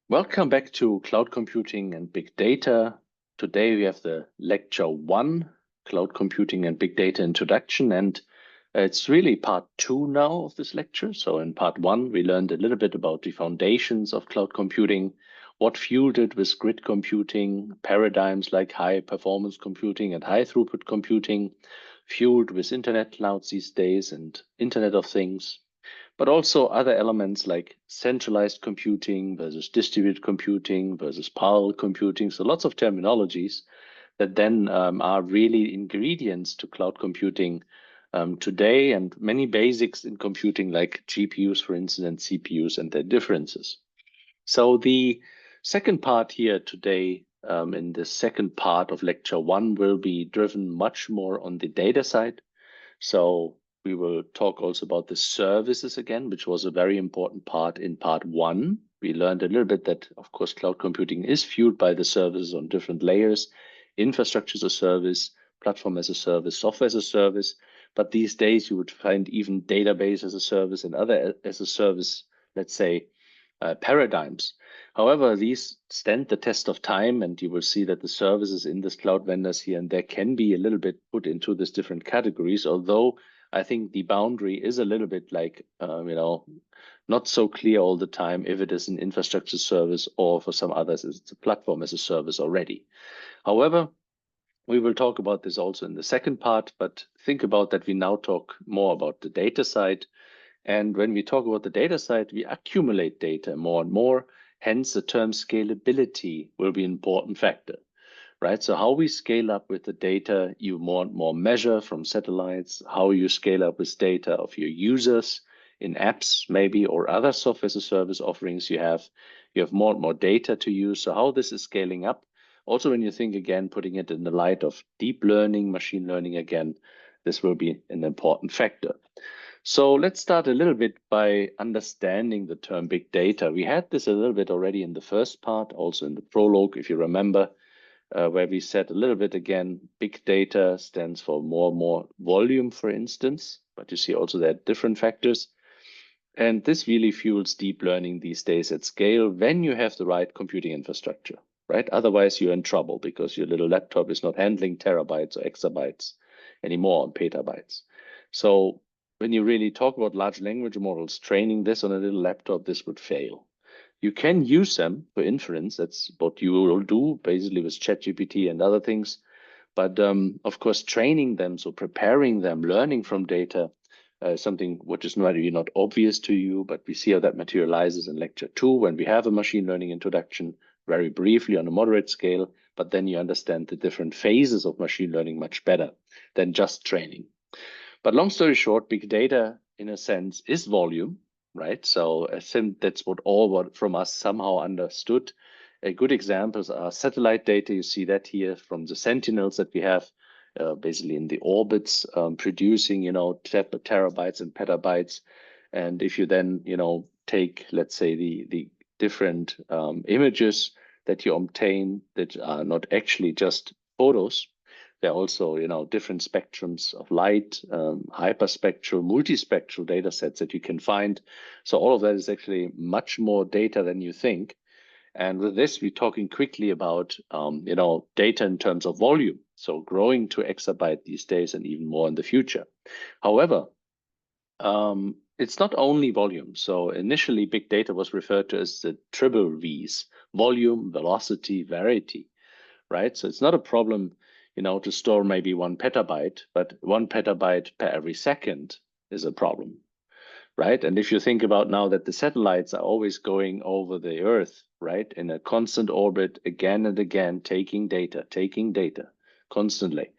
Welcome back to Cloud Computing and Big Data. Today we have the lecture 1, Cloud Computing and Big Data Introduction, and it's really part 2 now of this lecture. So in part 1, we learned a little bit about the foundations of cloud computing, what fueled it with grid computing, paradigms like high performance computing and high throughput computing, fueled with internet clouds these days and Internet of Things, but also other elements like centralized computing versus distributed computing versus parallel computing. So lots of terminologies that then are really ingredients to cloud computing today, and many basics in computing like GPUs, for instance, and CPUs and their differences. So the second part here today, in the second part of lecture 1, will be driven much more on the data side. So we will talk also about the services again, which was a very important part in part 1. We learned a little bit that, of course, cloud computing is fueled by the services on different layers, infrastructure as a service, platform as a service, software as a service. But these days you would find even database as a service and other as a service, let's say, paradigms. However, these stand the test of time, and you will see that the services in this cloud vendors here and there can be a little bit put into these different categories, although I think the boundary is a little bit like, not so clear all the time if it is an infrastructure service or for some others it's a platform as a service already. However, we will talk about this also in the second part, but think about that we now talk more about the data side. And when we talk about the data side, we accumulate data more and more. Hence, the term scalability will be an important factor, right? So how we scale up with the data you more and more measure from satellites, how you scale up with data of your users in apps maybe, or other software as a service offerings you have more and more data to use. So how this is scaling up. Also, when you think again, putting it in the light of deep learning, machine learning again, this will be an important factor. So let's start a little bit by understanding the term big data. We had this a little bit already in the first part, also in the prologue, if you remember, where we said a little bit again, big data stands for more volume, for instance, but you see also there are different factors. And this really fuels deep learning these days at scale when you have the right computing infrastructure, right? Otherwise, you're in trouble because your little laptop is not handling terabytes or exabytes anymore on petabytes. So when you really talk about large language models, training this on a little laptop, this would fail. You can use them for inference. That's what you will do basically with ChatGPT and other things. But of course, training them, so preparing them, learning from data, something which is maybe not obvious to you, but we see how that materializes in lecture 2 when we have a machine learning introduction very briefly on a moderate scale, but then you understand the different phases of machine learning much better than just training. But long story short, big data, in a sense, is volume, right? So I think that's what from us somehow understood. Good examples are satellite data. You see that here from the sentinels that we have, basically in the orbits, producing, terabytes and petabytes. And if you then, take, let's say, the different images that you obtain that are not actually just photos, there are also, different spectrums of light, hyperspectral, multispectral data sets that you can find. So all of that is actually much more data than you think. And with this, we're talking quickly about, data in terms of volume. So growing to exabyte these days and even more in the future. However, it's not only volume. So initially, big data was referred to as the triple V's: volume, velocity, variety, right? So it's not a problem, to store maybe 1 petabyte, but 1 petabyte per every second is a problem, right? And if you think about now that the satellites are always going over the Earth, right, in a constant orbit again and again, taking data constantly.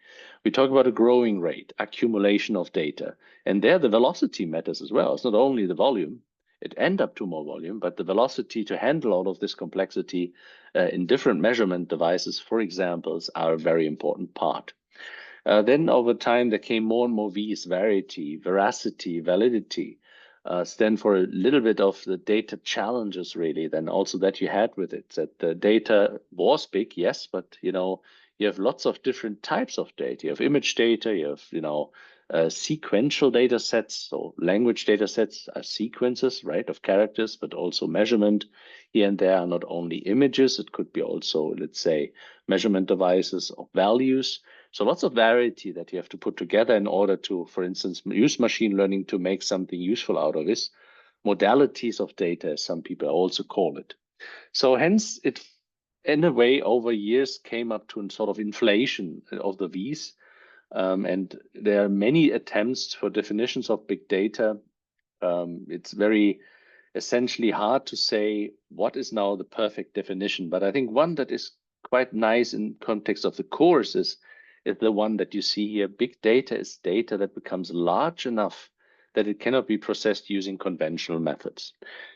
We talk about a growing rate, accumulation of data, and there the velocity matters as well. It's not only the volume, it ends up to more volume, but the velocity to handle all of this complexity in different measurement devices, for example, are a very important part. Then over time, there came more and more V's: variety, veracity, validity, stand for a little bit of the data challenges, really, then also that you had with it, that the data was big, yes, but, you have lots of different types of data. You have image data, you have, sequential data sets. So language data sets are sequences, right, of characters, but also measurement here and there are not only images. It could be also, let's say, measurement devices of values. So lots of variety that you have to put together in order to, for instance, use machine learning to make something useful out of this. Modalities of data, as some people also call it. So hence it, in a way, over years came up to a sort of inflation of the V's. And there are many attempts for definitions of big data. It's very essentially hard to say what is now the perfect definition. But I think one that is quite nice in context of the course is the one that you see here. Big data is data that becomes large enough that it cannot be processed using conventional methods.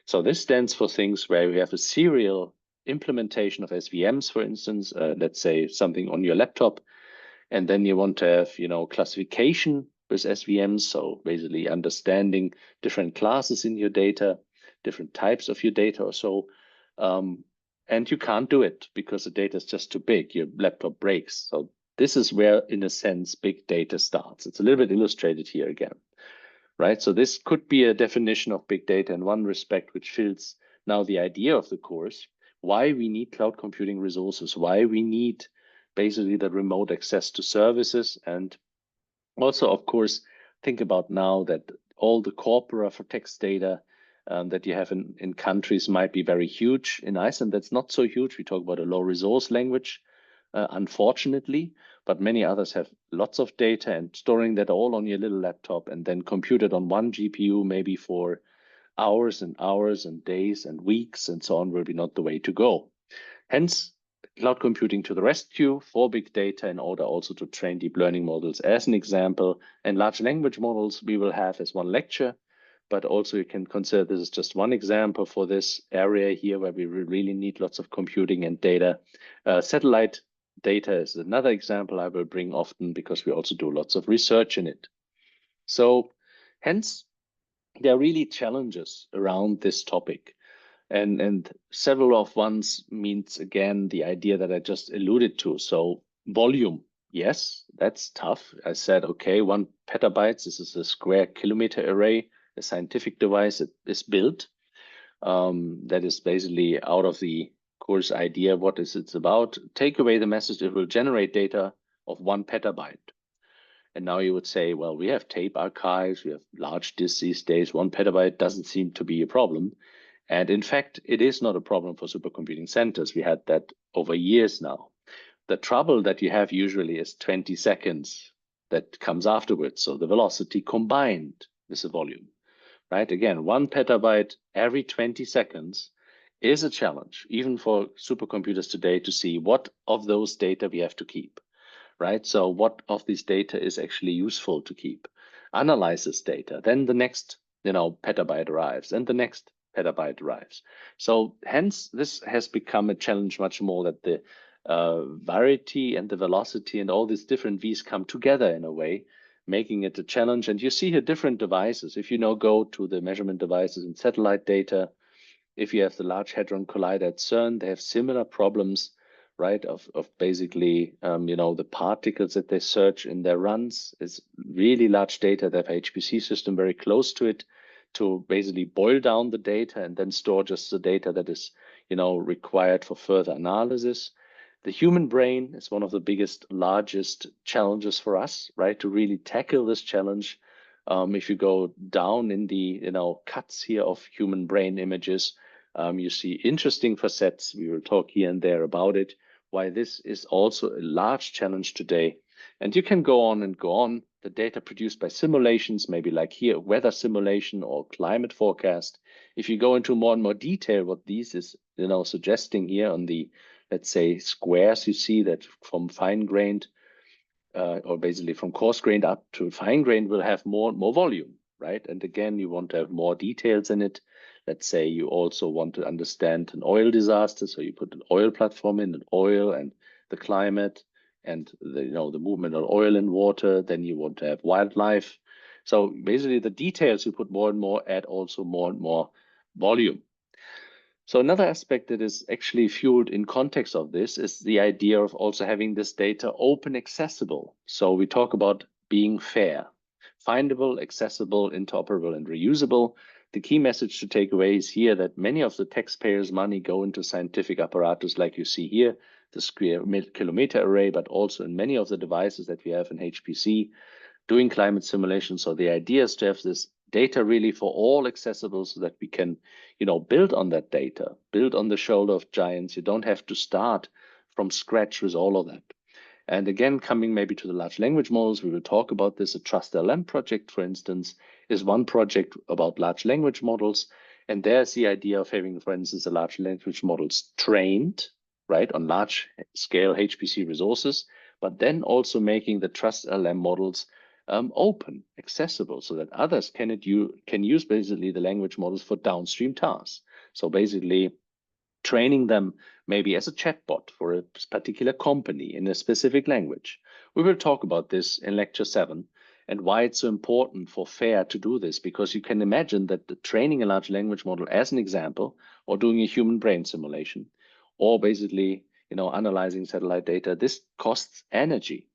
So this stands for things where we have a serial implementation of SVMs, for instance, let's say something on your laptop, and then you want to have, classification with SVMs. So basically understanding different classes in your data, different types of your data or so. And you can't do it because the data is just too big. Your laptop breaks. So this is where, in a sense, big data starts. It's a little bit illustrated here again, right? So this could be a definition of big data in one respect, which fills now the idea of the course, why we need cloud computing resources, why we need basically the remote access to services. And also, of course, think about now that all the corpora for text data that you have in countries might be very huge. In Iceland, that's not so huge. We talk about a low resource language, unfortunately, but many others have lots of data, and storing that all on your little laptop and then compute it on one GPU, maybe for hours and hours and days and weeks and so on, will be not the way to go. Hence, cloud computing to the rescue for big data in order also to train deep learning models as an example. And large language models we will have as one lecture, but also you can consider this is just one example for this area here where we really need lots of computing and data. Satellite data is another example I will bring often because we also do lots of research in it. So hence, there are really challenges around this topic. And several of ones means, again, the idea that I just alluded to. So volume, yes, that's tough. I said, okay, 1 petabyte, this is a square kilometer array, a scientific device that is built. That is basically out of the course idea, what is it about? Take away the message, it will generate data of 1 petabyte. And now you would say, well, we have tape archives, we have large disks these days, 1 petabyte doesn't seem to be a problem. And in fact, it is not a problem for supercomputing centers. We had that over years now. The trouble that you have usually is 20 seconds that comes afterwards. So the velocity combined with the volume, right? Again, 1 petabyte every 20 seconds is a challenge, even for supercomputers today, to see what of those data we have to keep, right? So what of this data is actually useful to keep? Analyze this data. Then the next, petabyte arrives, and the next petabyte arrives. So hence, this has become a challenge much more, that the variety and the velocity and all these different V's come together in a way, making it a challenge. And you see here different devices. If you now go to the measurement devices in satellite data, if you have the Large Hadron Collider at CERN, they have similar problems, right? Of basically, the particles that they search in their runs is really large data. They have an HPC system very close to it to basically boil down the data and then store just the data that is, required for further analysis. The human brain is one of the biggest, largest challenges for us, right? To really tackle this challenge. If you go down in the, cuts here of human brain images, you see interesting facets. We will talk here and there about it, why this is also a large challenge today. And you can go on and go on. The data produced by simulations, maybe like here, weather simulation or climate forecast. If you go into more and more detail, what these is, suggesting here on the, let's say, squares, you see that from fine-grained, or basically from coarse-grained up to fine-grained will have more volume, right? And again, you want to have more details in it. Let's say you also want to understand an oil disaster, so you put an oil platform in, and oil and the climate and the movement of oil and water. Then you want to have wildlife. So basically, the details you put more and more add also more and more volume. So another aspect that is actually fueled in context of this is the idea of also having this data open accessible. So we talk about being fair. findable, accessible, interoperable, and reusable. The key message to take away is here that many of the taxpayers' money go into scientific apparatus like you see here, the square kilometer array, but also in many of the devices that we have in HPC, doing climate simulation. So the idea is to have this data really for all accessible so that we can, build on that data, build on the shoulder of giants. You don't have to start from scratch with all of that. And again, coming maybe to the large language models, we will talk about this. A TrustLM project, for instance, is one project about large language models. And there's the idea of having, for instance, the large language models trained, right, on large scale HPC resources, but then also making the TrustLM models open, accessible, so that others can use basically the language models for downstream tasks. So basically training them maybe as a chatbot for a particular company in a specific language. We will talk about this in lecture 7 and why it's so important for FAIR to do this, because you can imagine that the training a large language model as an example, or doing a human brain simulation, or basically, analyzing satellite data, this costs energy,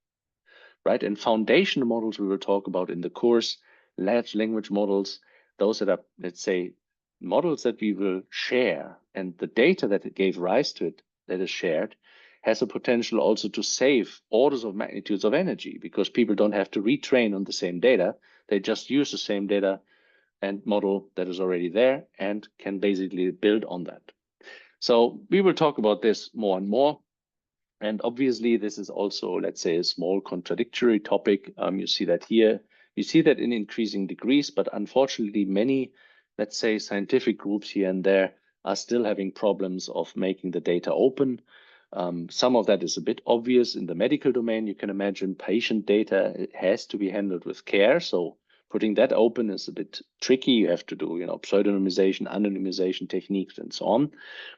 right? And foundation models we will talk about in the course, large language models, those that are, let's say, models that we will share, and the data that it gave rise to it that is shared has a potential also to save orders of magnitudes of energy, because people don't have to retrain on the same data. They just use the same data and model that is already there and can basically build on that. So we will talk about this more and more. And obviously, this is also, let's say, a small contradictory topic. You see that here. You see that in increasing degrees, but unfortunately, many, let's say, scientific groups here and there are still having problems of making the data open. Some of that is a bit obvious in the medical domain. You can imagine patient data, it has to be handled with care. So putting that open is a bit tricky. You have to do, pseudonymization, anonymization techniques, and so on.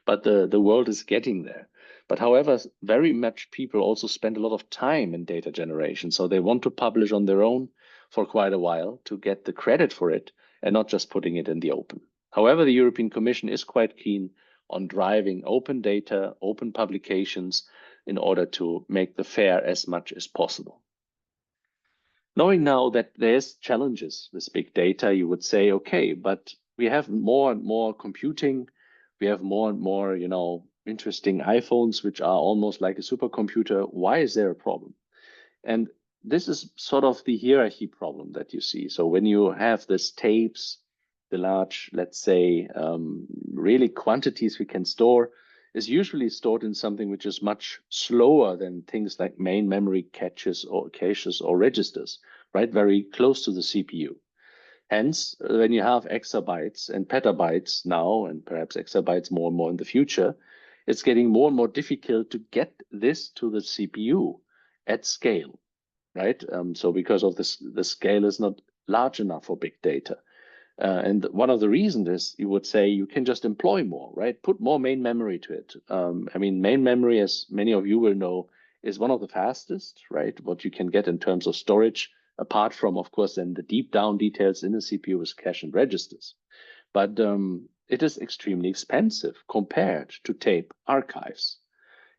But the world is getting there. But however, very much people also spend a lot of time in data generation. So they want to publish on their own for quite a while to get the credit for it and not just putting it in the open. However, the European Commission is quite keen on driving open data, open publications in order to make the FAIR as much as possible. Knowing now that there's challenges with big data, you would say, okay, but we have more and more computing. We have more and more, interesting iPhones, which are almost like a supercomputer. Why is there a problem? And this is sort of the hierarchy problem that you see. So when you have these tapes, the large, let's say, really quantities we can store is usually stored in something which is much slower than things like main memory caches or registers, right? Very close to the CPU. Hence, when you have exabytes and petabytes now, and perhaps exabytes more and more in the future, it's getting more and more difficult to get this to the CPU at scale, right? So because of this, the scale is not large enough for big data. And one of the reasons is, you would say, you can just employ more, right? Put more main memory to it. Main memory, as many of you will know, is one of the fastest, right? What you can get in terms of storage, apart from, of course, then the deep down details in the CPU with cache and registers. But it is extremely expensive compared to tape archives.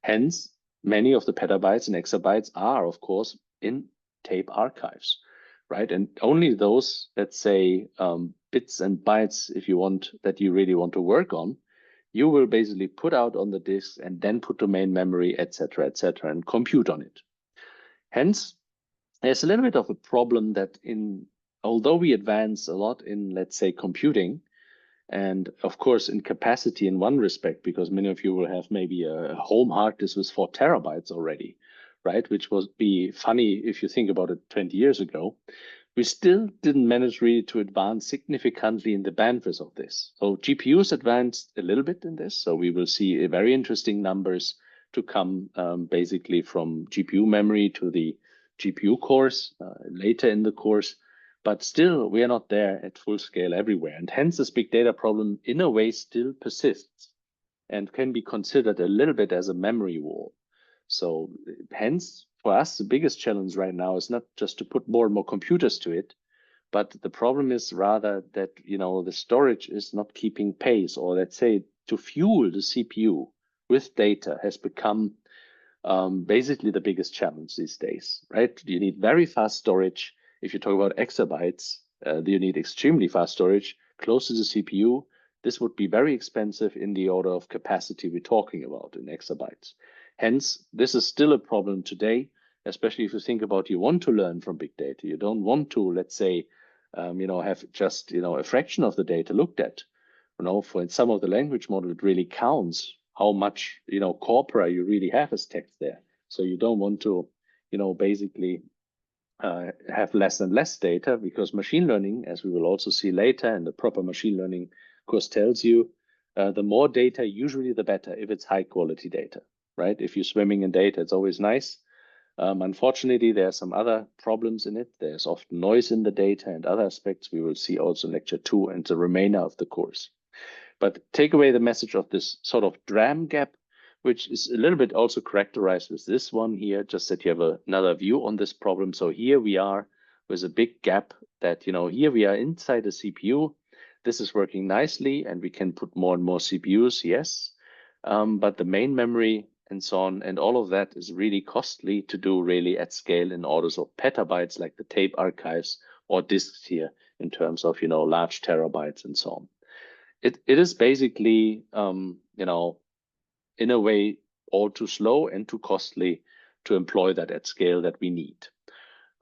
Hence, many of the petabytes and exabytes are, of course, in tape archives, right? And only those, let's say, bits and bytes, if you want, that you really want to work on, you will basically put out on the disk and then put to main memory, etc., and compute on it. Hence, there's a little bit of a problem that although we advance a lot in, let's say, computing, and of course in capacity in one respect, because many of you will have maybe a home hard disk with 4 terabytes already, right? Which would be funny if you think about it 20 years ago. We still didn't manage really to advance significantly in the bandwidth of this. So GPUs advanced a little bit in this. So we will see very interesting numbers to come basically from GPU memory to the GPU cores later in the course. But still, we are not there at full scale everywhere. And hence this big data problem in a way still persists and can be considered a little bit as a memory wall. So hence, for us, the biggest challenge right now is not just to put more and more computers to it, but the problem is rather that, the storage is not keeping pace, or let's say to fuel the CPU with data has become basically the biggest challenge these days, right? You need very fast storage. if you talk about exabytes, you need extremely fast storage close to the CPU. This would be very expensive in the order of capacity we're talking about in exabytes. Hence, this is still a problem today, especially if you think about you want to learn from big data. You don't want to, let's say, have just, a fraction of the data looked at. For some of the language model, it really counts how much, corpora you really have as text there. So you don't want to, basically have less and less data, because machine learning, as we will also see later, and the proper machine learning course tells you, the more data, usually the better, if it's high quality data, right? If you're swimming in data, it's always nice. Unfortunately, there are some other problems in it. There's often noise in the data and other aspects we will see also in lecture 2 and the remainder of the course. But take away the message of this sort of DRAM gap, which is a little bit also characterized with this one here, just that you have another view on this problem. So here we are with a big gap that, here we are inside the CPU. This is working nicely and we can put more and more CPUs, yes. But the main memory and so on, and all of that is really costly to do really at scale in orders of petabytes, like the tape archives or disks here in terms of, large terabytes and so on. It is basically, in a way, all too slow and too costly to employ that at scale that we need.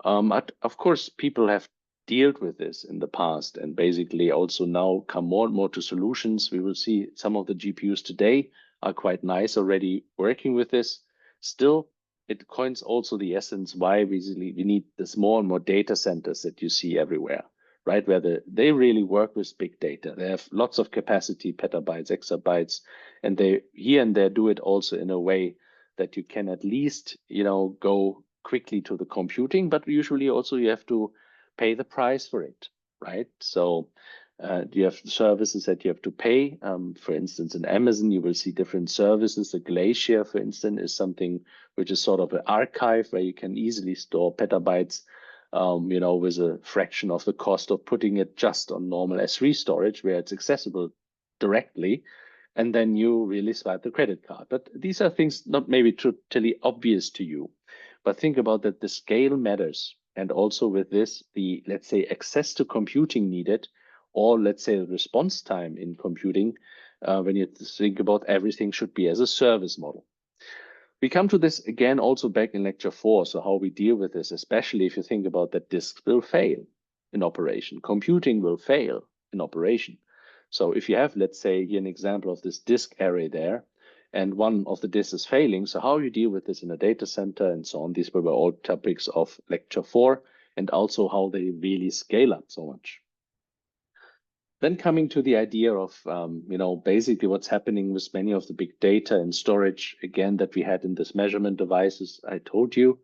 Of course, people have dealt with this in the past and basically also now come more and more to solutions. We will see some of the GPUs today are quite nice already working with this. Still, it coins also the essence why we need this more and more data centers that you see everywhere, right? Where they really work with big data. They have lots of capacity, petabytes, exabytes, and they here and there do it also in a way that you can at least, go quickly to the computing, but usually also you have to pay the price for it, right? So you have services that you have to pay. For instance, in Amazon, you will see different services. The Glacier, for instance, is something which is sort of an archive where you can easily store petabytes, with a fraction of the cost of putting it just on normal S3 storage, where it's accessible directly, and then you really swipe the credit card. But these are things not maybe totally obvious to you, but think about that the scale matters. And also with this, the, let's say, access to computing needed, or let's say the response time in computing, when you think about everything should be as a service model. We come to this again also back in lecture 4, so how we deal with this, especially if you think about that disks will fail in operation, computing will fail in operation. So if you have, let's say, here an example of this disk array there, and one of the disks is failing, so how you deal with this in a data center and so on, these were all topics of lecture 4, and also how they really scale up so much. Then coming to the idea of, basically what's happening with many of the big data and storage, again, that we had in this measurement devices, I told you,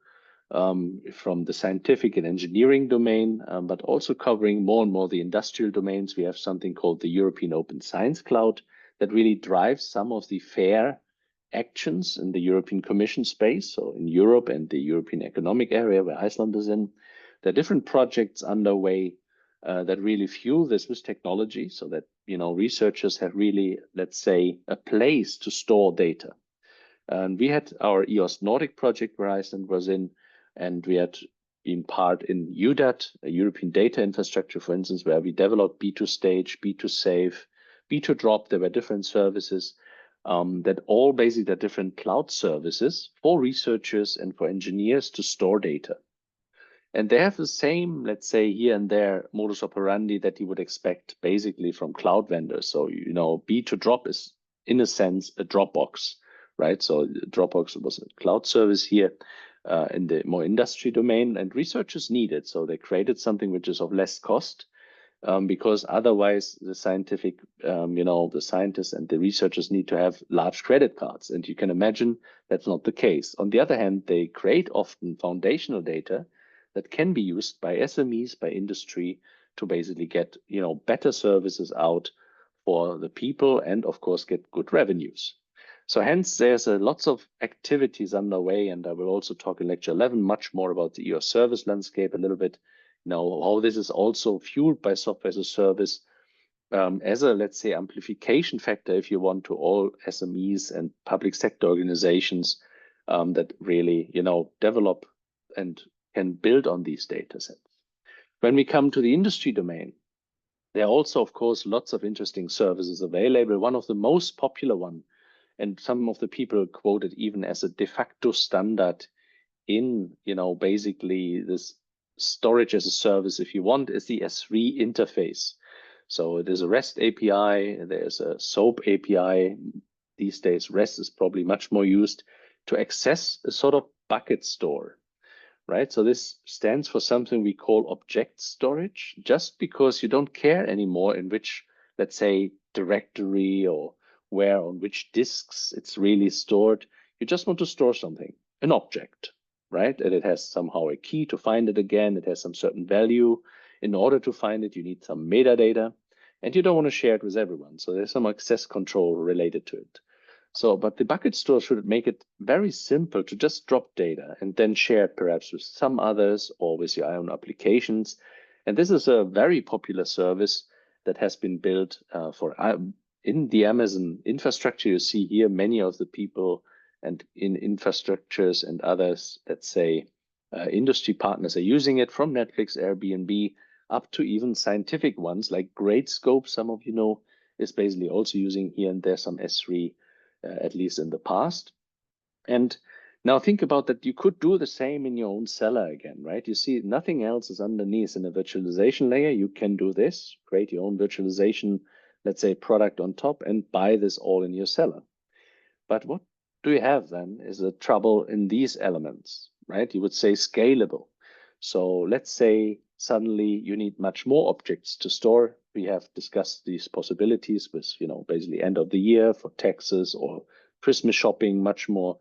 from the scientific and engineering domain, but also covering more and more the industrial domains. We have something called the European Open Science Cloud that really drives some of the fair actions in the European Commission space. So in Europe and the European Economic Area where Iceland is in, there are different projects underway that really fuel this with technology, so that researchers have really, let's say, a place to store data. And we had our EOS Nordic project where Iceland was in, and we had been part in EUDAT, a European data infrastructure, for instance, where we developed B2Stage, B2Save, B2Drop. There were different services that all basically are different cloud services for researchers and for engineers to store data. And they have the same, let's say, here and there modus operandi that you would expect basically from cloud vendors. So, B2Drop is, in a sense, a Dropbox, right? So Dropbox was a cloud service here in the more industry domain, and researchers need it. So they created something which is of less cost, because otherwise the scientific, the scientists and the researchers need to have large credit cards. And you can imagine that's not the case. On the other hand, they create often foundational data that can be used by SMEs, by industry, to basically get better services out for the people, and of course get good revenues. So hence there's lots of activities underway, and I will also talk in lecture 11 much more about the EOS service landscape a little bit. How this is also fueled by software as a service, as a, let's say, amplification factor, if you want, to all SMEs and public sector organizations that really develop and can build on these data sets. When we come to the industry domain, there are also, of course, lots of interesting services available. One of the most popular one, and some of the people quote it even as a de facto standard in, basically this storage as a service, if you want, is the S3 interface. So it is a REST API, there's a SOAP API. These days, REST is probably much more used to access a sort of bucket store, right? So this stands for something we call object storage, just because you don't care anymore in which, let's say, directory or where on which disks it's really stored. You just want to store something, an object, right? And it has somehow a key to find it again. It has some certain value. In order to find it, you need some metadata, and you don't want to share it with everyone. So there's some access control related to it. So, but the bucket store should make it very simple to just drop data and then share it perhaps with some others or with your own applications. And this is a very popular service that has been built in the Amazon infrastructure. You see here many of the people and in infrastructures and others, let's say, industry partners are using it, from Netflix, Airbnb, up to even scientific ones like Gradescope, some of you know, is basically also using here and there some S3, at least in the past. And now think about that. You could do the same in your own cellar again, right? You see, nothing else is underneath in a virtualization layer. You can do this, create your own virtualization, let's say, product on top, and buy this all in your cellar. But what do you have then is a trouble in these elements, right? You would say scalable. So let's say suddenly you need much more objects to store. We have discussed these possibilities with, basically end of the year for taxes or Christmas shopping, much more,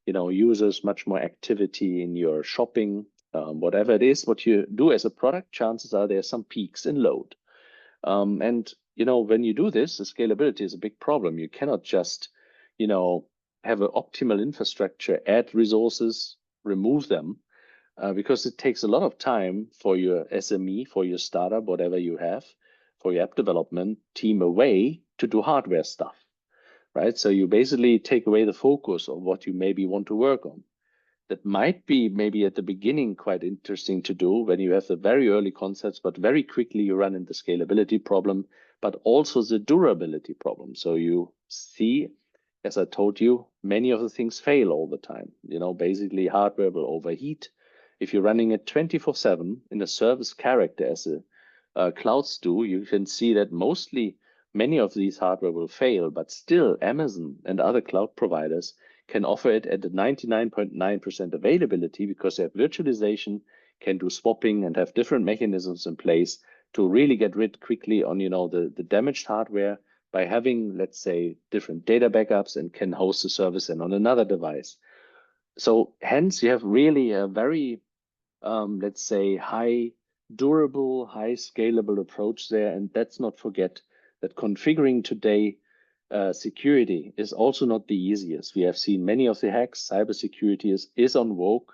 users, much more activity in your shopping, whatever it is, what you do as a product, chances are there's some peaks in load. And, when you do this, the scalability is a big problem. You cannot just, have an optimal infrastructure, add resources, remove them, because it takes a lot of time for your SME, for your startup, whatever you have, for your app development team away to do hardware stuff, right? So you basically take away the focus of what you maybe want to work on. That might be maybe at the beginning quite interesting to do when you have the very early concepts, but very quickly you run into scalability problem, but also the durability problem. So you see, as I told you, many of the things fail all the time. Basically hardware will overheat. If you're running it 24/7 in a service character as clouds do, you can see that many of these hardware will fail, but still Amazon and other cloud providers can offer it at a 99.9% availability because they have virtualization, can do swapping, and have different mechanisms in place to really get rid quickly on the damaged hardware by having, let's say, different data backups, and can host the service and on another device. So hence you have really a very, let's say, high durable, high scalable approach there. And let's not forget that configuring today security is also not the easiest. We have seen many of the hacks. Cybersecurity is on vogue.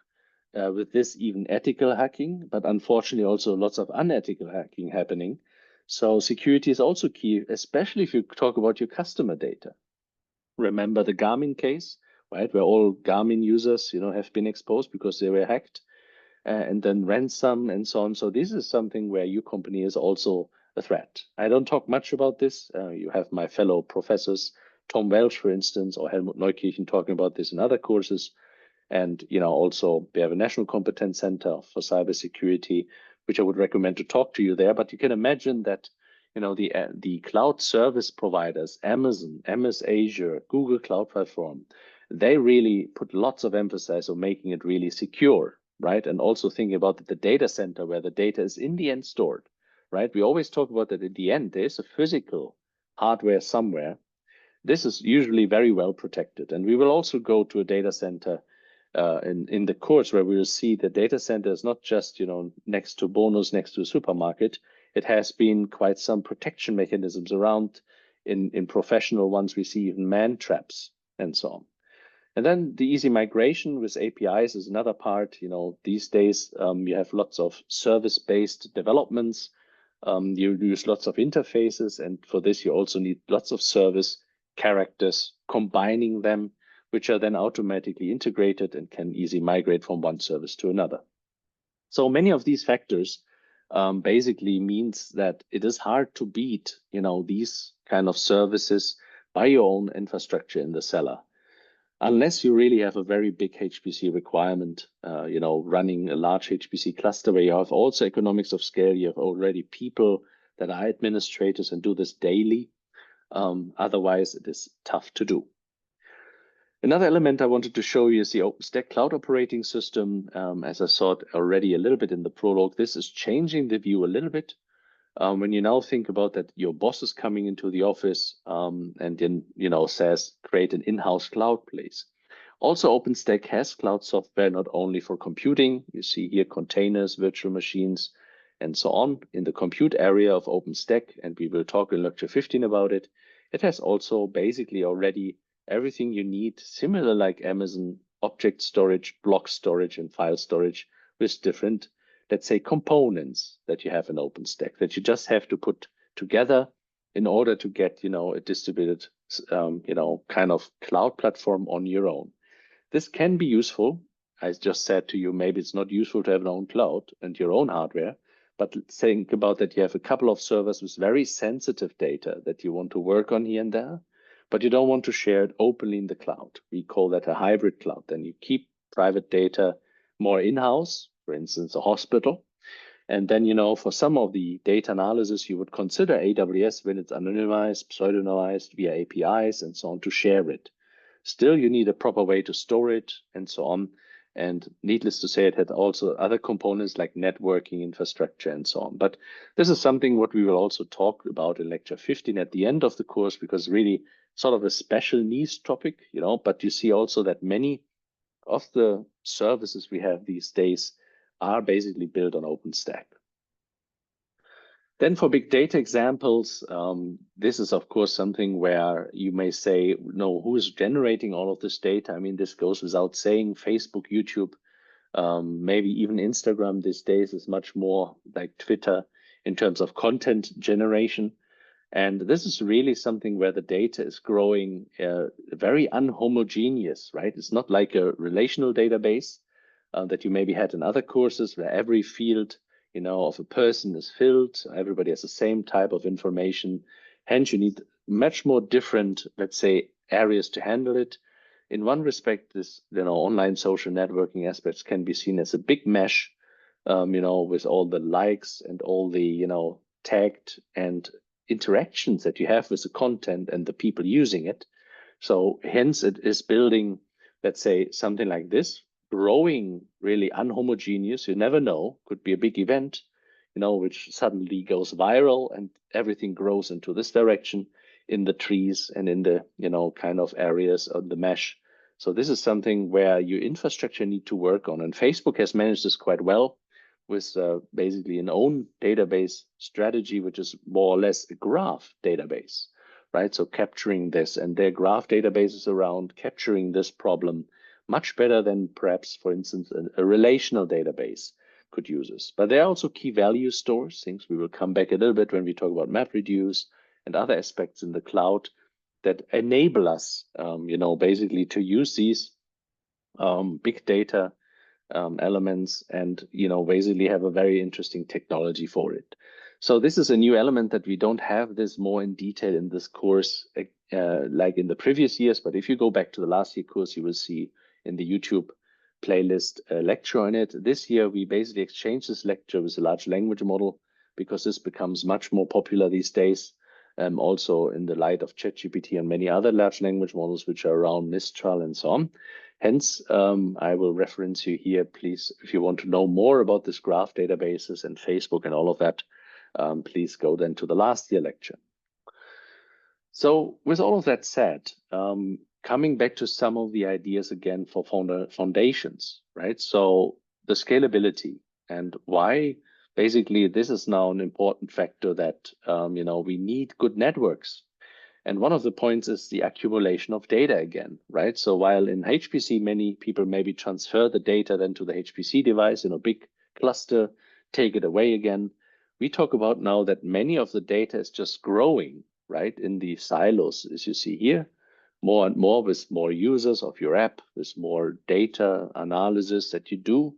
With this, even ethical hacking, but unfortunately also lots of unethical hacking happening. So security is also key, especially if you talk about your customer data. Remember the Garmin case, right? Where all Garmin users, have been exposed because they were hacked, and then ransom and so on. So this is something where your company is also a threat. I don't talk much about this. You have my fellow professors, Tom Welch, for instance, or Helmut Neukirchen talking about this in other courses. And also we have a National Competence Center for Cybersecurity, which I would recommend to talk to you there. But you can imagine that the cloud service providers, Amazon, MS Azure, Google Cloud Platform, they really put lots of emphasis on making it really secure, right? And also thinking about the data center where the data is in the end stored, right? We always talk about that at the end, there's a physical hardware somewhere. This is usually very well protected. And we will also go to a data center in the course where we will see the data center is not just, next to Bonus, next to a supermarket. It has been quite some protection mechanisms around. In professional ones, we see even man traps and so on. And then the easy migration with APIs is another part. These days you have lots of service-based developments. You use lots of interfaces, and for this you also need lots of service characters, combining them, which are then automatically integrated and can easily migrate from one service to another. So many of these factors basically means that it is hard to beat, these kind of services by your own infrastructure in the cellar. Unless you really have a very big HPC requirement, running a large HPC cluster where you have also economics of scale, you have already people that are administrators and do this daily. Otherwise, it is tough to do. Another element I wanted to show you is the OpenStack Cloud Operating System. As I saw it already a little bit in the prologue, this is changing the view a little bit. When you now think about that, your boss is coming into the office and then, says, create an in-house cloud, please. Also, OpenStack has cloud software, not only for computing. You see here containers, virtual machines, and so on in the compute area of OpenStack, and we will talk in lecture 15 about it. It has also basically already everything you need, similar like Amazon, object storage, block storage, and file storage with different, let's say, components that you have in OpenStack that you just have to put together in order to get, a distributed, kind of cloud platform on your own. This can be useful. I just said to you, maybe it's not useful to have an own cloud and your own hardware, but think about that you have a couple of servers with very sensitive data that you want to work on here and there, but you don't want to share it openly in the cloud. We call that a hybrid cloud. Then you keep private data more in-house, for instance, a hospital. And then, for some of the data analysis, you would consider AWS when it's anonymized, pseudonymized via APIs and so on to share it. Still, you need a proper way to store it and so on. And needless to say, it had also other components like networking infrastructure and so on. But this is something what we will also talk about in lecture 15 at the end of the course, because really sort of a special niche topic, but you see also that many of the services we have these days are basically built on OpenStack. Then for big data examples, this is of course something where you may say, no, who is generating all of this data? I mean, this goes without saying. Facebook, YouTube, maybe even Instagram these days is much more like Twitter in terms of content generation. And this is really something where the data is growing very unhomogeneous, right? It's not like a relational database that you maybe had in other courses where every field of a person is filled. Everybody has the same type of information. Hence, you need much more different, let's say, areas to handle it. In one respect, this, online social networking aspects can be seen as a big mesh, with all the likes and all the, tagged and interactions that you have with the content and the people using it. So hence it is building, let's say, something like this, growing really unhomogeneous. You never know, could be a big event, which suddenly goes viral and everything grows into this direction in the trees and in the, kind of areas of the mesh. So this is something where your infrastructure need to work on. And Facebook has managed this quite well with basically an own database strategy, which is more or less a graph database, right? So capturing this, and their graph databases around capturing this problem much better than perhaps, for instance, a relational database could use this. But there are also key value stores, things we will come back a little bit when we talk about MapReduce and other aspects in the cloud that enable us, basically to use these big data elements and, basically have a very interesting technology for it. So this is a new element that we don't have this more in detail in this course, like in the previous years. But if you go back to the last year course, you will see in the YouTube playlist lecture on it. This year, we basically exchanged this lecture with a large language model because this becomes much more popular these days. Also in the light of ChatGPT and many other large language models, which are around Mistral and so on. Hence, I will reference you here, please, if you want to know more about this graph databases and Facebook and all of that, please go then to the last year lecture. So with all of that said, coming back to some of the ideas again for foundations, right? So the scalability and why basically this is now an important factor that, we need good networks. And one of the points is the accumulation of data again, right? So while in HPC, many people maybe transfer the data then to the HPC device in a big cluster, take it away again. We talk about now that many of the data is just growing, right? In the silos, as you see here, more and more with more users of your app, with more data analysis that you do,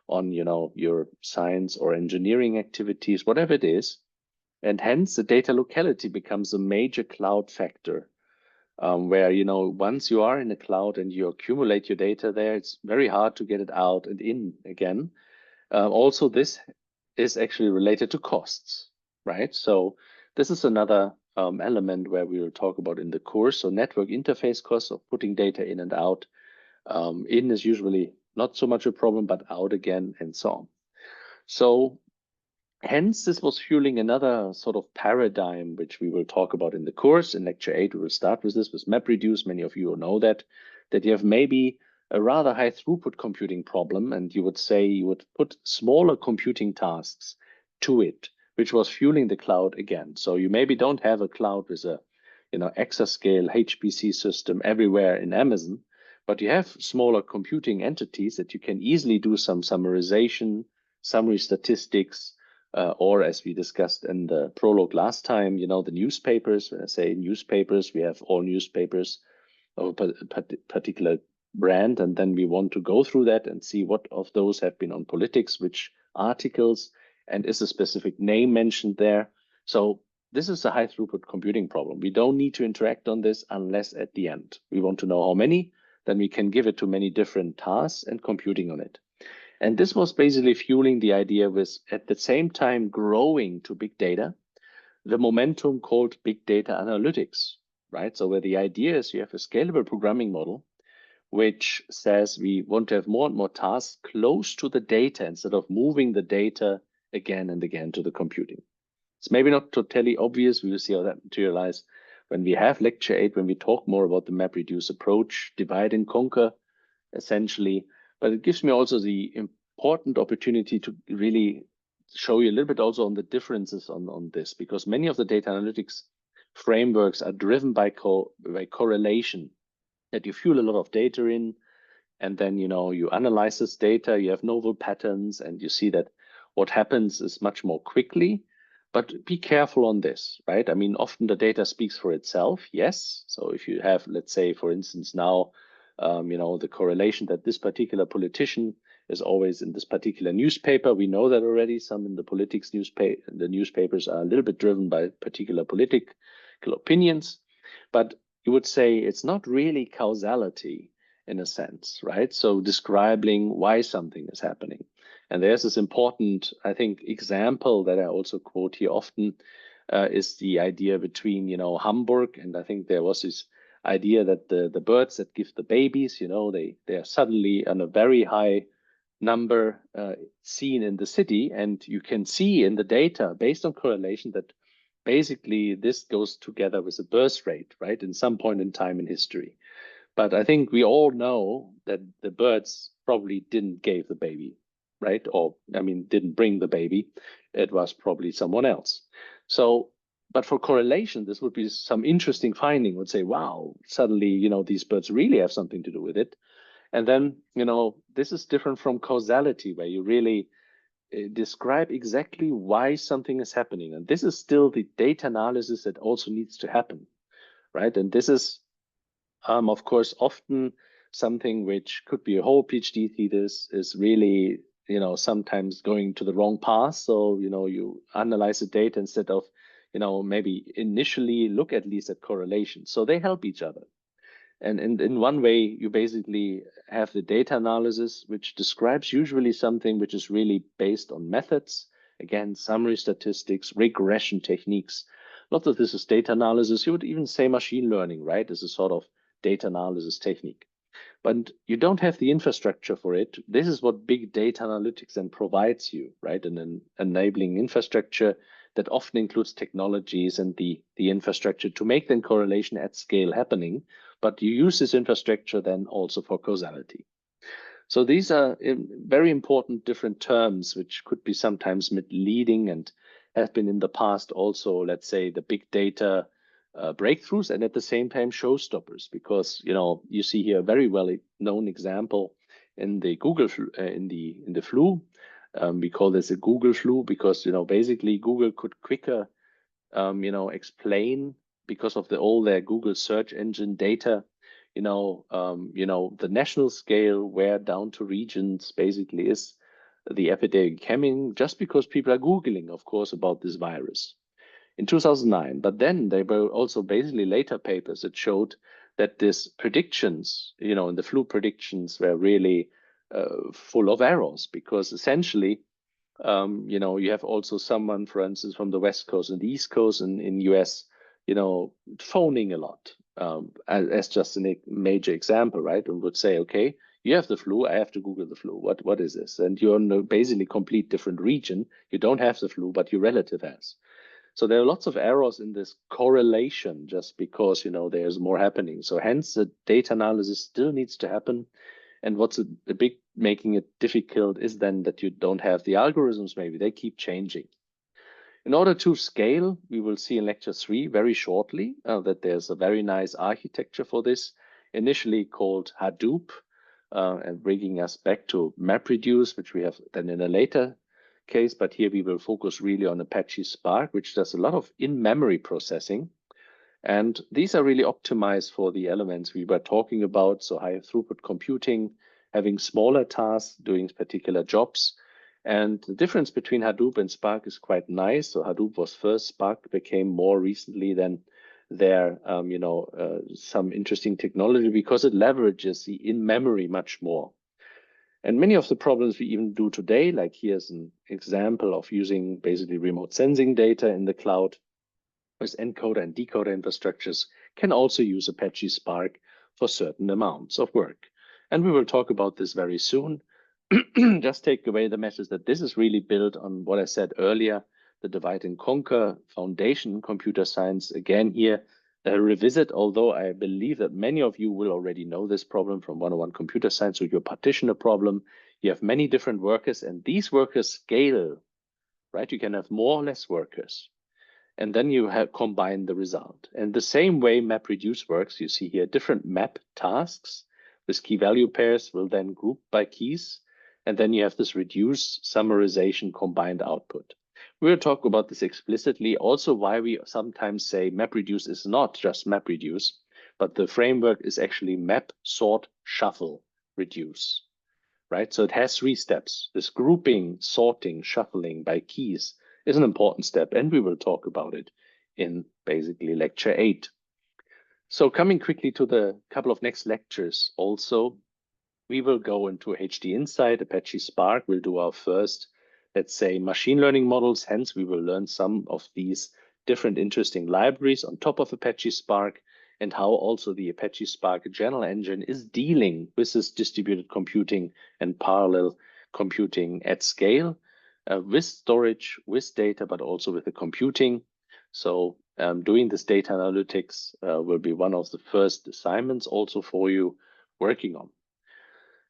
on, your science or engineering activities, whatever it is. And hence the data locality becomes a major cloud factor, where, once you are in the cloud and you accumulate your data there, it's very hard to get it out and in again. Also, this is actually related to costs, right? So this is another element where we will talk about in the course. So network interface costs of putting data in and out. In is usually not so much a problem, but out again and so on. So hence, this was fueling another sort of paradigm, which we will talk about in the course. In lecture 8, we will start with this, with MapReduce. Many of you know that you have maybe a rather high throughput computing problem, and you would say you would put smaller computing tasks to it, which was fueling the cloud again. So you maybe don't have a cloud with a exascale HPC system everywhere in Amazon, but you have smaller computing entities that you can easily do some summarization, summary statistics, or as we discussed in the prologue last time, the newspapers. When I say newspapers, we have all newspapers of a particular brand, and then we want to go through that and see what of those have been on politics, which articles, and is a specific name mentioned there. So this is a high throughput computing problem. We don't need to interact on this unless at the end we want to know how many, then we can give it to many different tasks and computing on it. And this was basically fueling the idea with, at the same time, growing to big data, the momentum called big data analytics, right? So where the idea is you have a scalable programming model, which says we want to have more and more tasks close to the data instead of moving the data again and again to the computing. It's maybe not totally obvious. We will see how that materializes when we have lecture 8, when we talk more about the MapReduce approach, divide and conquer, essentially. But it gives me also the important opportunity to really show you a little bit also on the differences on this, because many of the data analytics frameworks are driven by correlation, that you fuel a lot of data in, and then you analyze this data, you have novel patterns, and you see that what happens is much more quickly. But be careful on this, right? I mean, often the data speaks for itself, yes. So if you have, let's say, for instance, now, the correlation that this particular politician is always in this particular newspaper, we know that already. Some in the politics the newspapers are a little bit driven by particular political opinions, but you would say it's not really causality in a sense, right? So describing why something is happening. And there's this important, I think, example that I also quote here often, is the idea between, Hamburg, and I think there was this idea that the birds that give the babies, they are suddenly on a very high number seen in the city, and you can see in the data based on correlation that basically this goes together with the birth rate, right, in some point in time in history. But I think we all know that the birds probably didn't give the baby, right? Or, I mean, didn't bring the baby. It was probably someone else. So, but for correlation, this would be some interesting finding. Would say, wow, suddenly, these birds really have something to do with it. And then, this is different from causality, where you really describe exactly why something is happening. And this is still the data analysis that also needs to happen, right? And this is, of course, often something which could be a whole PhD thesis is really, sometimes going to the wrong path. So, you analyze the data instead of, maybe initially look at least at correlation. So they help each other. And in one way, you basically have the data analysis, which describes usually something which is really based on methods. Again, summary statistics, regression techniques. A lot of this is data analysis. You would even say machine learning, right? As a sort of data analysis technique. But you don't have the infrastructure for it. This is what big data analytics then provides you, right? An enabling infrastructure that often includes technologies and the infrastructure to make then correlation at scale happening. But you use this infrastructure then also for causality. So these are very important different terms, which could be sometimes misleading and have been in the past also, let's say, the big data breakthroughs, and at the same time showstoppers, because you see here a very well known example in the Google in the flu. We call this a Google flu because basically Google could quicker explain, because of all their Google search engine data, the national scale, where down to regions basically is the epidemic coming just because people are Googling, of course, about this virus in 2009. But then there were also basically later papers that showed that these predictions, in the flu predictions were really full of errors, because essentially, you have also someone, for instance, from the West Coast and the East Coast in US, phoning a lot, as just a major example, right? And would say, okay, you have the flu, I have to Google the flu. What is this? And you're in a basically complete different region. You don't have the flu, but your relative has. So there are lots of errors in this correlation just because, there's more happening. So hence the data analysis still needs to happen. And what's a big making it difficult is then that you don't have the algorithms, maybe they keep changing. In order to scale, we will see in lecture 3 very shortly that there's a very nice architecture for this, initially called Hadoop, and bringing us back to MapReduce, which we have then in a later case, but here we will focus really on Apache Spark, which does a lot of in-memory processing. And these are really optimized for the elements we were talking about. So high throughput computing, having smaller tasks, doing particular jobs. And the difference between Hadoop and Spark is quite nice. So Hadoop was first, Spark became more recently than there, some interesting technology because it leverages the in-memory much more. And many of the problems we even do today, like here's an example of using basically remote sensing data in the cloud with encoder and decoder infrastructures, can also use Apache Spark for certain amounts of work. And we will talk about this very soon. Just take away the message that this is really built on what I said earlier, the divide and conquer foundation in computer science. Again, here, a revisit, although I believe that many of you will already know this problem from 101 computer science, so your partitioner problem. You have many different workers, and these workers scale, right? You can have more or less workers. And then you have combined the result. And the same way MapReduce works, you see here different map tasks. This key value pairs will then group by keys. And then you have this reduce summarization combined output. We'll talk about this explicitly. Also why we sometimes say MapReduce is not just MapReduce, but the framework is actually map, sort, shuffle, reduce, right? So it has 3 steps. This grouping, sorting, shuffling by keys is an important step, and we will talk about it in basically lecture 8. So coming quickly to the couple of next lectures also, we will go into HD Insight, Apache Spark. We'll do our first, let's say, machine learning models. Hence, we will learn some of these different interesting libraries on top of Apache Spark, and how also the Apache Spark general engine is dealing with this distributed computing and parallel computing at scale. With storage, with data, but also with the computing. So doing this data analytics will be one of the first assignments also for you working on.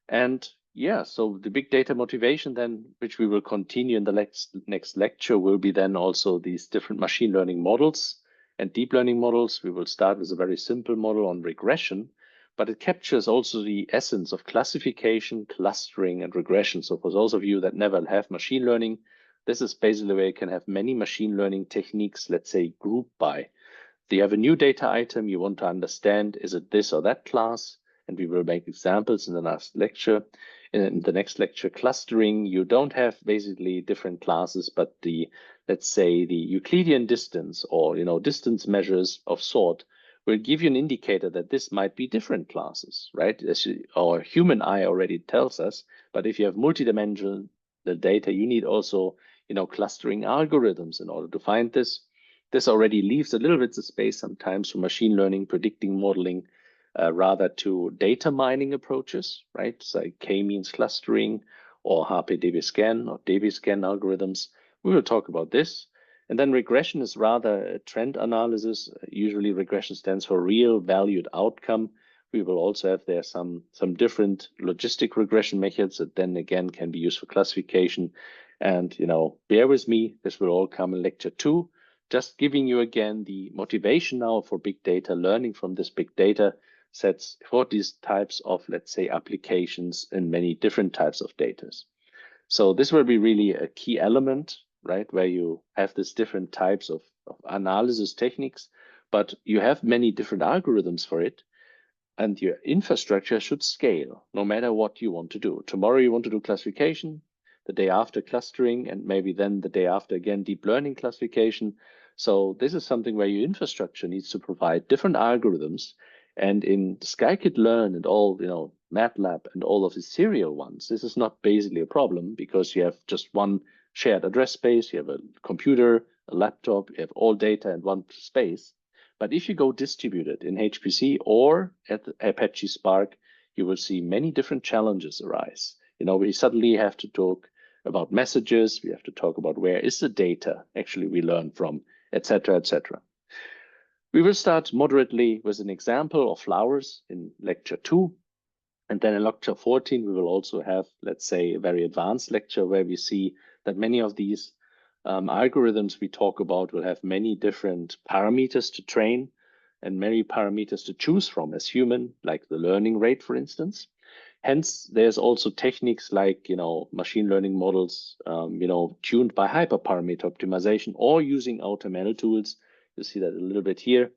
And yeah, so the big data motivation then, which we will continue in the next lecture, will be then also these different machine learning models and deep learning models. We will start with a very simple model on regression, but it captures also the essence of classification, clustering, and regression. So for those of you that never have machine learning, this is basically where you can have many machine learning techniques, let's say, grouped by. You have a new data item, you want to understand, is it this or that class? And we will make examples in the next lecture. In the next lecture, clustering, you don't have basically different classes, but let's say the Euclidean distance or distance measures of sort will give you an indicator that this might be different classes, right? As our human eye already tells us. But if you have multidimensional data, you need also clustering algorithms in order to find this. This already leaves a little bit of space sometimes for machine learning, predicting modeling, rather to data mining approaches, right? So k-means clustering or HPDB-scan or DB-scan algorithms. We will talk about this. And then regression is rather a trend analysis. Usually regression stands for real valued outcome. We will also have there some different logistic regression methods that then again can be used for classification. And bear with me, this will all come in lecture 2. Just giving you again the motivation now for big data, learning from this big data sets for these types of, let's say, applications in many different types of data. So this will be really a key element, right, where you have these different types of analysis techniques, but you have many different algorithms for it, and your infrastructure should scale no matter what you want to do. Tomorrow you want to do classification, the day after clustering, and maybe then the day after again deep learning classification. So this is something where your infrastructure needs to provide different algorithms. And in scikit-learn and all, MATLAB and all of the serial ones, this is not basically a problem because you have just one shared address space, you have a computer, a laptop, you have all data in one space. But if you go distributed in HPC or at Apache Spark, you will see many different challenges arise. We suddenly have to talk about messages, we have to talk about where is the data actually we learn from, etc., etc. We will start moderately with an example of flowers in lecture 2. And then in lecture 14, we will also have, let's say, a very advanced lecture where we see that many of these algorithms we talk about will have many different parameters to train and many parameters to choose from as human, like the learning rate, for instance. Hence, there's also techniques like, machine learning models, tuned by hyperparameter optimization or using AutoML tools. You see that a little bit here.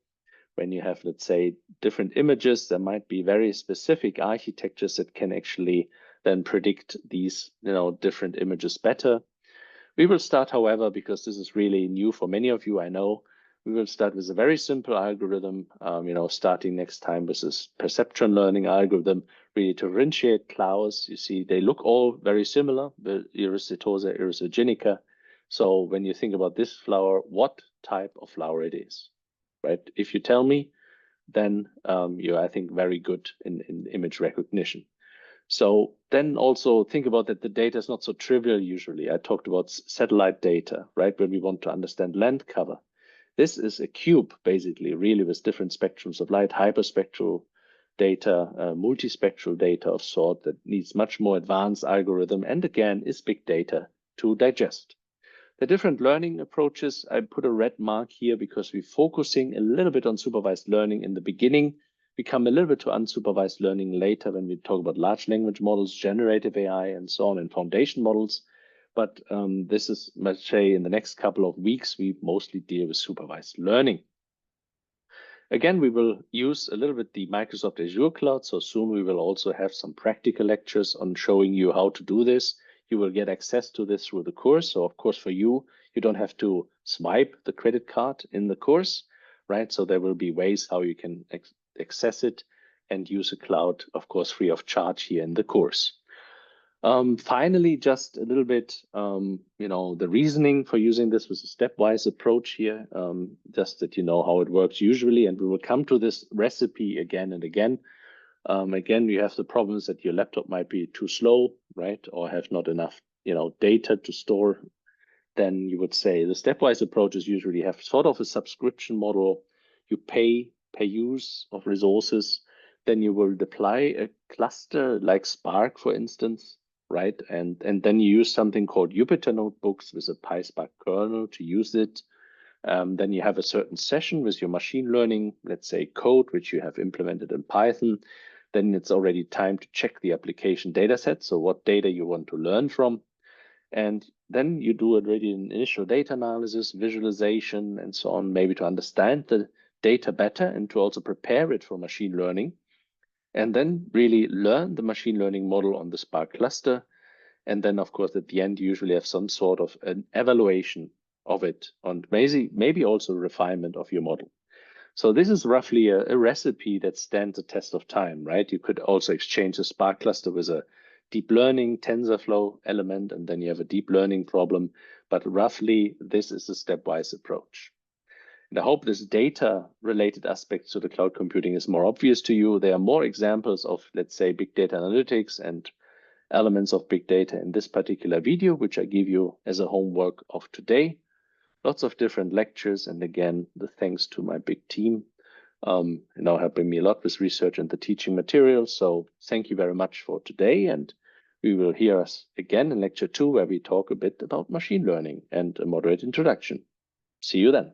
When you have, let's say, different images, there might be very specific architectures that can actually then predict these, different images better. We will start, however, because this is really new for many of you, I know, we will start with a very simple algorithm, starting next time with this perceptron learning algorithm, really to differentiate clouds. You see, they look all very similar, the Iris setosa, Iris virginica. So when you think about this flower, what type of flower it is, right? If you tell me, then you're, I think, very good in image recognition. So then also think about that the data is not so trivial usually. I talked about satellite data, right? When we want to understand land cover. This is a cube, basically, really with different spectrums of light, hyperspectral data, multispectral data of sort that needs much more advanced algorithm, and again, is big data to digest. The different learning approaches, I put a red mark here because we're focusing a little bit on supervised learning in the beginning, we come a little bit to unsupervised learning later when we talk about large language models, generative AI, and so on, and foundation models. But this is, let's say, in the next couple of weeks, we mostly deal with supervised learning. Again, we will use a little bit the Microsoft Azure cloud. So soon we will also have some practical lectures on showing you how to do this. You will get access to this through the course. So of course, for you, you don't have to swipe the credit card in the course, right? So there will be ways how you can access it and use a cloud, of course, free of charge here in the course. Finally, just a little bit, the reasoning for using this was a stepwise approach here, just that you know how it works usually, and we will come to this recipe again and again. Again, you have the problems that your laptop might be too slow, right, or have not enough, data to store. Then you would say the stepwise approaches usually have sort of a subscription model. You pay per use of resources. Then you will deploy a cluster like Spark, for instance, right? And then you use something called Jupyter Notebooks with a PySpark kernel to use it. Then you have a certain session with your machine learning, let's say code, which you have implemented in Python. Then it's already time to check the application data set. So what data you want to learn from. And then you do already an initial data analysis, visualization, and so on, maybe to understand the data better and to also prepare it for machine learning. And then really learn the machine learning model on the Spark cluster. And then, of course, at the end, you usually have some sort of an evaluation of it, and maybe also refinement of your model. So this is roughly a recipe that stands the test of time, right? You could also exchange a Spark cluster with a deep learning TensorFlow element, and then you have a deep learning problem. But roughly, this is a stepwise approach. And I hope this data-related aspect to the cloud computing is more obvious to you. There are more examples of, let's say, big data analytics and elements of big data in this particular video, which I give you as a homework of today. Lots of different lectures, and again, the thanks to my big team, helping me a lot with research and the teaching materials. So thank you very much for today, and we will hear us again in lecture 2, where we talk a bit about machine learning and a moderate introduction. See you then.